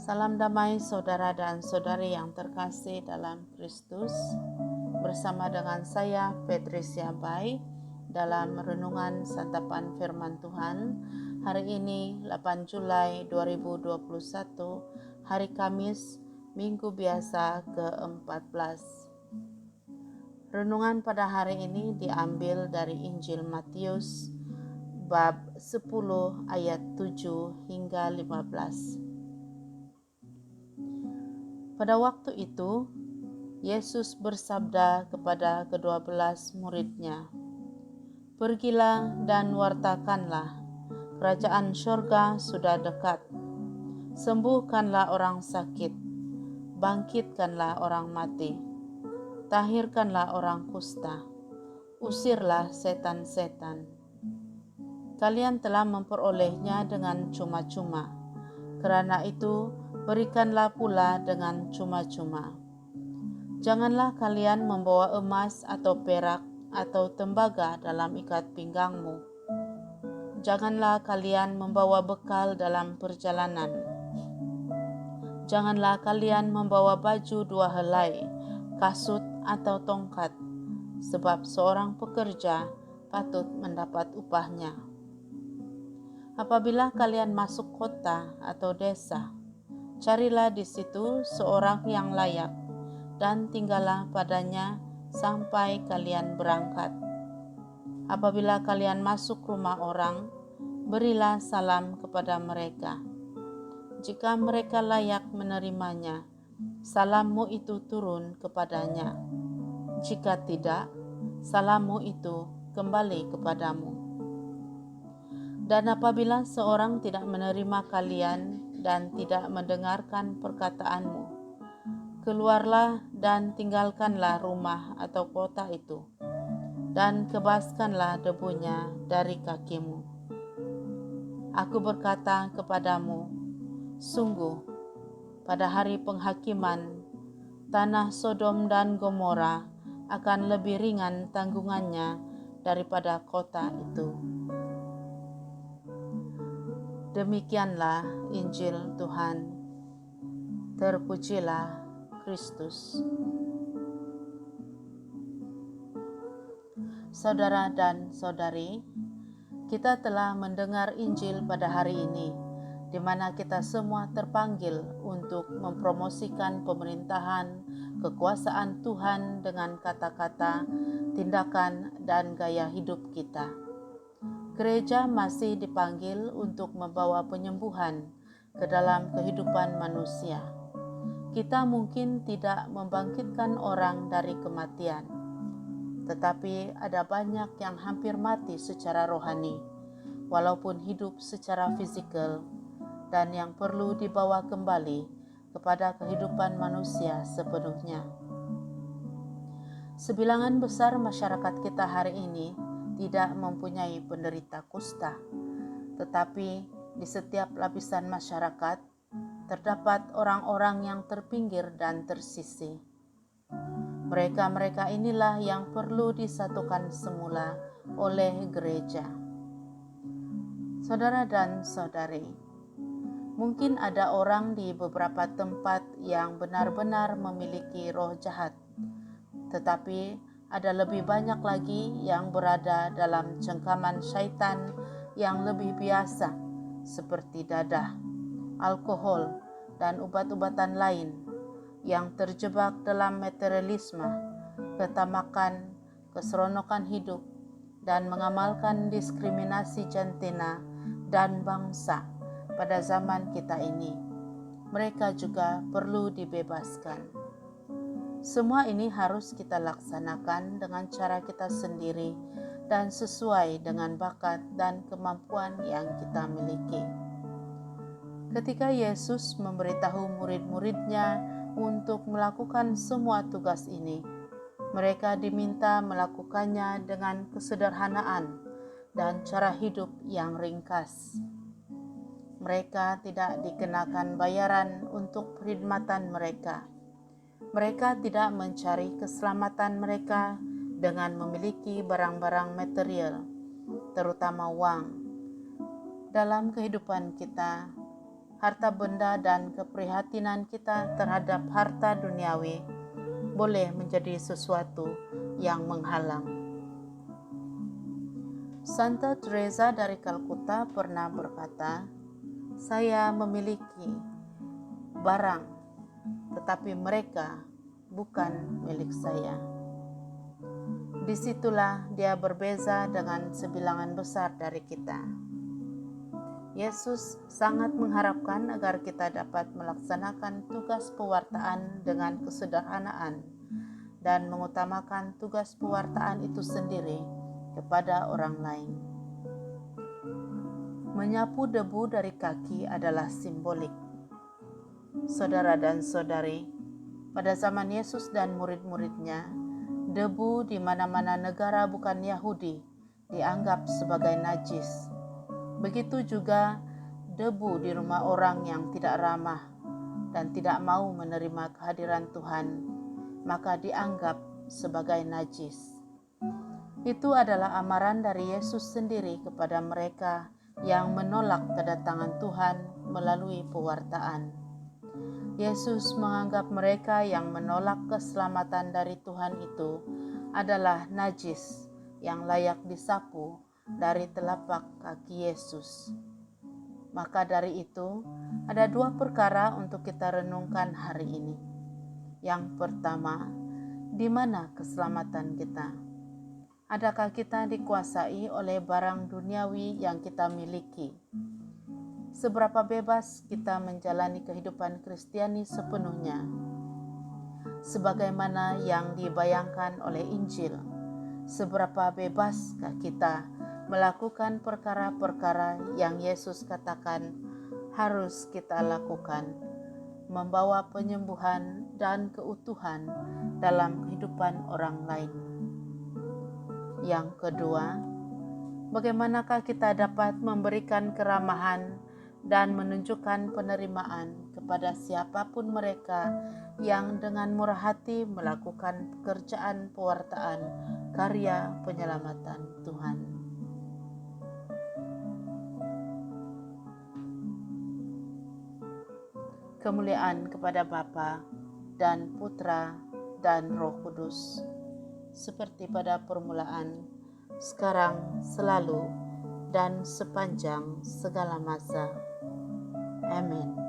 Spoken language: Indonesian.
Salam damai saudara dan saudari yang terkasih dalam Kristus. Bersama dengan saya Patricia Bai dalam renungan santapan firman Tuhan hari ini 8 Julai 2021, hari Kamis, Minggu biasa ke-14. Renungan pada hari ini diambil dari Injil Matius bab 10 ayat 7 hingga 15. Pada waktu itu, Yesus bersabda kepada ke-12 murid-Nya, "Pergilah dan wartakanlah, kerajaan surga sudah dekat. Sembuhkanlah orang sakit, bangkitkanlah orang mati, tahirkanlah orang kusta, usirlah setan-setan. Kalian telah memperolehnya dengan cuma-cuma, karena itu berikanlah pula dengan cuma-cuma. Janganlah kalian membawa emas atau perak atau tembaga dalam ikat pinggangmu. Janganlah kalian membawa bekal dalam perjalanan. Janganlah kalian membawa baju dua helai, kasut atau tongkat, sebab seorang pekerja patut mendapat upahnya. Apabila kalian masuk kota atau desa, carilah di situ seorang yang layak dan tinggallah padanya sampai kalian berangkat. Apabila kalian masuk rumah orang, berilah salam kepada mereka. Jika mereka layak menerimanya, salammu itu turun kepadanya. Jika tidak, salammu itu kembali kepadamu. Dan apabila seorang tidak menerima kalian dan tidak mendengarkan perkataanmu, keluarlah dan tinggalkanlah rumah atau kota itu, dan kebaskanlah debunya dari kakimu. Aku berkata kepadamu, sungguh, pada hari penghakiman, tanah Sodom dan Gomora akan lebih ringan tanggungannya daripada kota itu. Demikianlah Injil Tuhan. Terpujilah Kristus. Saudara dan saudari, kita telah mendengar Injil pada hari ini, di mana kita semua terpanggil untuk mempromosikan pemerintahan, kekuasaan Tuhan dengan kata-kata, tindakan, dan gaya hidup kita. Gereja masih dipanggil untuk membawa penyembuhan ke dalam kehidupan manusia. Kita mungkin tidak membangkitkan orang dari kematian, tetapi ada banyak yang hampir mati secara rohani, walaupun hidup secara fisikal, dan yang perlu dibawa kembali kepada kehidupan manusia sepenuhnya. Sebilangan besar masyarakat kita hari ini tidak mempunyai penderita kusta, tetapi di setiap lapisan masyarakat terdapat orang-orang yang terpinggir dan tersisih. Mereka-mereka inilah yang perlu disatukan semula oleh gereja. Saudara dan saudari, mungkin ada orang di beberapa tempat yang benar-benar memiliki roh jahat, tetapi ada lebih banyak lagi yang berada dalam cengkaman syaitan yang lebih biasa, seperti dadah, alkohol, dan obat-obatan lain, yang terjebak dalam materialisme, ketamakan, keseronokan hidup, dan mengamalkan diskriminasi jantina dan bangsa pada zaman kita ini. Mereka juga perlu dibebaskan. Semua ini harus kita laksanakan dengan cara kita sendiri dan sesuai dengan bakat dan kemampuan yang kita miliki. Ketika Yesus memberitahu murid-muridnya untuk melakukan semua tugas ini, mereka diminta melakukannya dengan kesederhanaan dan cara hidup yang ringkas. Mereka tidak dikenakan bayaran untuk perkhidmatan mereka. Mereka tidak mencari keselamatan mereka dengan memiliki barang-barang material, terutama uang. Dalam kehidupan kita, harta benda dan keprihatinan kita terhadap harta duniawi boleh menjadi sesuatu yang menghalang. Santa Teresa dari Kalkuta pernah berkata, "Saya memiliki barang, tetapi mereka bukan milik saya." Disitulah dia berbeza dengan sebilangan besar dari kita. Yesus sangat mengharapkan agar kita dapat melaksanakan tugas pewartaan dengan kesederhanaan dan mengutamakan tugas pewartaan itu sendiri kepada orang lain. Menyapu debu dari kaki adalah simbolik. Saudara dan saudari, pada zaman Yesus dan murid-muridnya, debu di mana-mana negara bukan Yahudi dianggap sebagai najis. Begitu juga debu di rumah orang yang tidak ramah dan tidak mau menerima kehadiran Tuhan, maka dianggap sebagai najis. Itu adalah amaran dari Yesus sendiri kepada mereka yang menolak kedatangan Tuhan melalui pewartaan. Yesus menganggap mereka yang menolak keselamatan dari Tuhan itu adalah najis yang layak disapu dari telapak kaki Yesus. Maka dari itu, ada dua perkara untuk kita renungkan hari ini. Yang pertama, di mana keselamatan kita? Adakah kita dikuasai oleh barang duniawi yang kita miliki? Seberapa bebas kita menjalani kehidupan Kristiani sepenuhnya? Sebagaimana yang dibayangkan oleh Injil, seberapa bebaskah kita melakukan perkara-perkara yang Yesus katakan harus kita lakukan, membawa penyembuhan dan keutuhan dalam kehidupan orang lain. Yang kedua, bagaimanakah kita dapat memberikan keramahan dan menunjukkan penerimaan kepada siapapun mereka yang dengan murah hati melakukan pekerjaan pewartaan karya penyelamatan Tuhan. Kemuliaan kepada Bapa dan Putra dan Roh Kudus, seperti pada permulaan, sekarang, selalu, dan sepanjang segala masa. Amin.